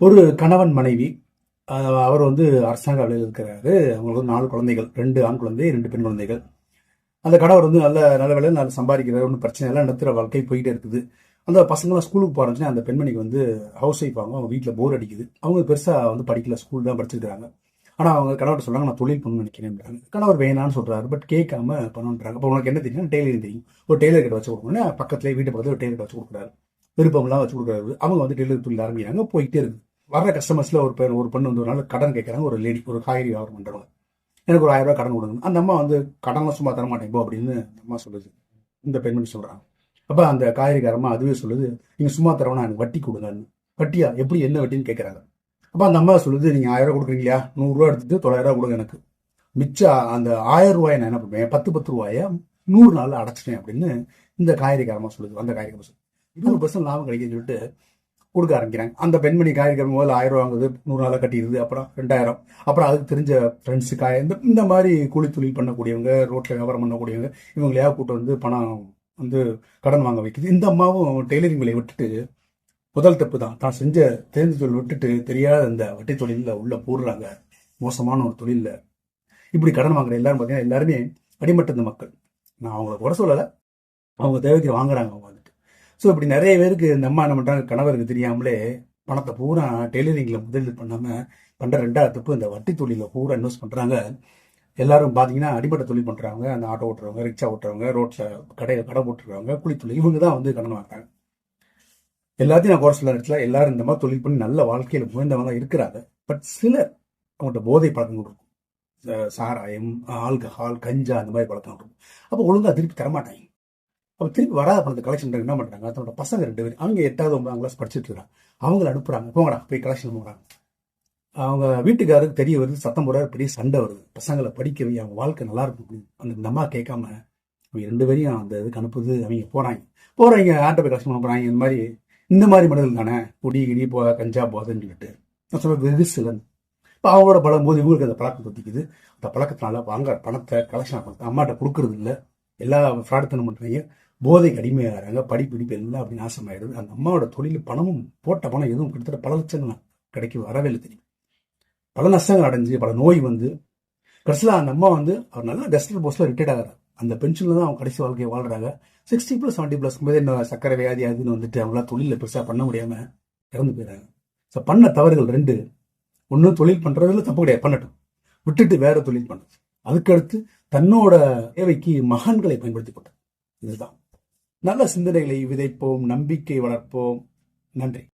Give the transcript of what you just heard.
ஒரு கணவன் மனைவி. அவர் வந்து அரசாங்க வேலையில் இருக்கிறாரு. அவங்களுக்கு வந்து 4 குழந்தைகள், 2 ஆண் குழந்தை, 2 பெண் குழந்தைகள். அந்த கணவர் வந்து நல்ல நல்ல வேலையில் நல்லா சம்பாதிக்கிறார். ஒன்றும் பிரச்சனை இல்லை, நடத்துகிற வாழ்க்கை போயிட்டே இருக்குது. அந்த பசங்களாம் ஸ்கூலுக்கு போகிறச்சுன்னா அந்த பெண்மணிக்கு வந்து ஹவுஸ் ஒய்ஃப் அவங்க வீட்டில் போர் அடிக்குது. அவங்க பெருசாக வந்து படிக்கல, ஸ்கூல் தான் படிச்சிருக்காங்க. ஆனால் அவங்க கணவர் சொல்கிறாங்க, நான் தொழில் பண்ணணும்னு நினைக்கிறேன்றாங்க. கணவர் வேணான்னு சொல்கிறாரு, பட் கேட்காம பண்ணணுன்றாங்க. அப்போ உனக்கு என்ன தெரியும்? டெய்லரிங் தெரியும். ஒரு டெய்லர் கிட்ட வச்சு கொடுக்கணும்னா பக்கத்துலேயே வீட்டு பக்கத்தில் ஒரு டெய்லர் கிட்ட வச்சு கொடுக்குறாரு. விருப்பம்லாம் வச்சு கொடுக்குறாரு. அவங்க வந்து டெய்லர் தொழில் ஆரம்பிக்கிறாங்க. போயிட்டே இருக்கு. வர்ற கஸ்டமர்ஸில் ஒரு பெண் வந்து ஒரு நாள் கடன் கேட்குறாங்க. ஒரு லேடி, ஒரு காய்கறி வியாபாரம் பண்ணுறவங்க. எனக்கு ஒரு 1000 ரூபாய் கடன் கொடுங்க. அந்த அம்மா வந்து கடன்லாம் சும்மா தர மாட்டேன் போ அப்படின்னு அந்த அம்மா சொல்லுது. இந்த பெண்மணி சொல்கிறாங்க. அப்போ அந்த காய்கறிக்காரம்மா அதுவே சொல்லுது, நீங்கள் சும்மா தரவனா எனக்கு வட்டி கொடுங்கன்னு. வட்டியா? எப்படி, என்ன வட்டின்னு கேட்குறாங்க. அப்போ அந்த அம்மா சொல்லுது, நீங்கள் 1000 ரூபா கொடுக்குறீங்களா, 100 ரூபா எடுத்துட்டு 900 ரூபா கொடுங்க எனக்கு. மிச்சம் அந்த 1000 ரூபாயை நான் என்ன பண்ணுவேன், 10 ரூபாயை 100 நாளில் அடைச்சிட்டேன் அப்படின்னு இந்த காய்கறிக்காரமா சொல்லுது. அந்த காய்கறி சொல்லுது 20% லாபம் கிடைக்குன்னு சொல்லிட்டு கொடுக்க ஆரம்பிக்கிறாங்க. அந்த பெண்மணி காய்கறி முதல்ல 1000 ரூபா வாங்குது, 100 நாளாக கட்டிடுது. அப்புறம் 2000, அப்புறம் அதுக்கு தெரிஞ்ச ஃப்ரெண்ட்ஸு இந்த மாதிரி கூலி தொழில் பண்ணக்கூடியவங்க, ரோட்டில் வியாபாரம் பண்ணக்கூடியவங்க, இவங்களையா கூட்டு வந்து பணம் வந்து கடன் வாங்க வைக்குது. இந்த அம்மாவும் டெய்லரிங் வேலையை விட்டுட்டு, முதல் தப்பு தான் செஞ்ச தேர்ந்து தொழில் விட்டுட்டு தெரியாத இந்த வட்டி தொழிலில் உள்ள போடுறாங்க. மோசமான ஒரு தொழிலில் இப்படி கடன் வாங்குற எல்லாரும் பார்த்தீங்கன்னா எல்லாருமே அடிமட்ட மக்கள். நான் அவங்கள குறை சொல்லலை, அவங்க தேவைக்கு வாங்குறாங்க அவங்க வந்துட்டு. ஸோ இப்படி நிறைய பேருக்கு இந்த அம்மா என்ன பண்ணுறாங்க, கணவருக்கு தெரியாமலே பணத்தை பூரா டெய்லரிங்கில் முதலீடு பண்ணாமல் பண்ணுற 2வது தப்பு இந்த வட்டி தொழிலில் பூரா இன்வெஸ்ட் பண்ணுறாங்க. எல்லாரும் பார்த்தீங்கன்னா அடிமட்ட தொழில் பண்ணுறாங்க. அந்த ஆட்டோ ஓட்டுறவங்க, ரிக்ஷா ஓட்டுறவங்க, ரோட்டில் கடை போட்டுருக்காங்க, கூலி தொழில், இவங்க தான் வந்து கடன் வாங்குறாங்க. எல்லாத்தையும் நான் குறை சொல்ல இடத்துல எல்லாரும் இந்த மாதிரி தொழில் பண்ணி நல்ல வாழ்க்கையில் முயன்றவங்க தான் இருக்கிறாங்க. பட் சிலர் அவங்கள்ட்ட போதை பழக்கங்கள் இருக்கும். சாராயம், ஆல்கஹால், கஞ்சா, அந்த மாதிரி பழக்கம் இருக்கும். அப்போ ஒழுங்காக திருப்பி தரமாட்டாங்க. அப்போ திருப்பி வராத பணத்தை கலெக்ஷன் பண்ணுறது என்ன பண்ணுறாங்க, தன்னோட பசங்க 2 பேர், அவங்க 8வது 9ஆம் கிளாஸ் படிச்சுட்டு இருக்காங்க. அவங்கள அனுப்புகிறாங்க, போங்கடா போய் கலெக்ஷன் போகிறாங்க. அவங்க வீட்டுக்காரருக்கு தெரிய வருது, சத்தம் போடுறாரு, பெரிய சண்டை வருது. பசங்களை படிக்க வை, அவங்க வாழ்க்கை நல்லா இருக்கும் அப்படின்னு அந்த அம்மா கேட்காம அவங்க 2 பேரையும் அந்த இதுக்கு அனுப்புது. அவங்க போகிறாங்க ஆட்டோ போய் கலெக்ஷன் பண்ண போகிறாங்க. இந்த மாதிரி மனிதர்கள் தானே குடி கிடி கஞ்சா போதுன்னு சொல்லிட்டு நான் சொல்ல வெகு சிலன். இப்போ அவங்களோட பழகும்போது இவங்களுக்கு அந்த பழக்கம் தொத்திக்குது. அந்த பழக்கத்தினால வாங்குற பணத்தை கலெக்ஷன் பணத்தை அம்மாட்ட கொடுக்கறது இல்லை. எல்லா ஃப்ராடுத்தனம் பண்ணுறாங்க, போதைக்கு அடிமையாகிறாங்க, படிப்பு எல்லாம் அப்படி நாசமாயிடுது. அந்த அம்மாவோட தொழில் பணமும் போட்ட பணம் எதுவும் கிட்டத்தட்ட பல லட்சங்கள் கிடைக்கும், வரவே இல்லை. தெரியும், பல நஷ்டங்கள் அடைஞ்சு, பல நோய் வந்து கடைசியில் அந்த அம்மா வந்து அவர் நல்ல டெஸ்டல் போஸ்ட்டில் ரிட்டையர்ட் ஆகிறார். அந்த பென்ஷனில் தான் அவங்க கடைசி வாழ்க்கையை வாழ்கிறாங்க. 60+, 70+ போது என்ன சக்கரை வியாதி அதுன்னு வந்துட்டு அவங்களாம் தொழிலில் பெருசாக பண்ண முடியாமல் இறந்து போயிடுறாங்க. ஸோ பண்ண தவறுகள் 2. ஒன்று, தொழில் பண்ணுறதுல தப்பு கிடையாது, பண்ணட்டும், விட்டுட்டு வேற தொழில் பண்ணுறது. அதுக்கடுத்து தன்னோட தேவைக்கு மகான்களை பயன்படுத்தி கொண்டது. இதுதான் நல்ல சிந்தனைகளை விதைப்போம், நம்பிக்கை வளர்ப்போம். நன்றி.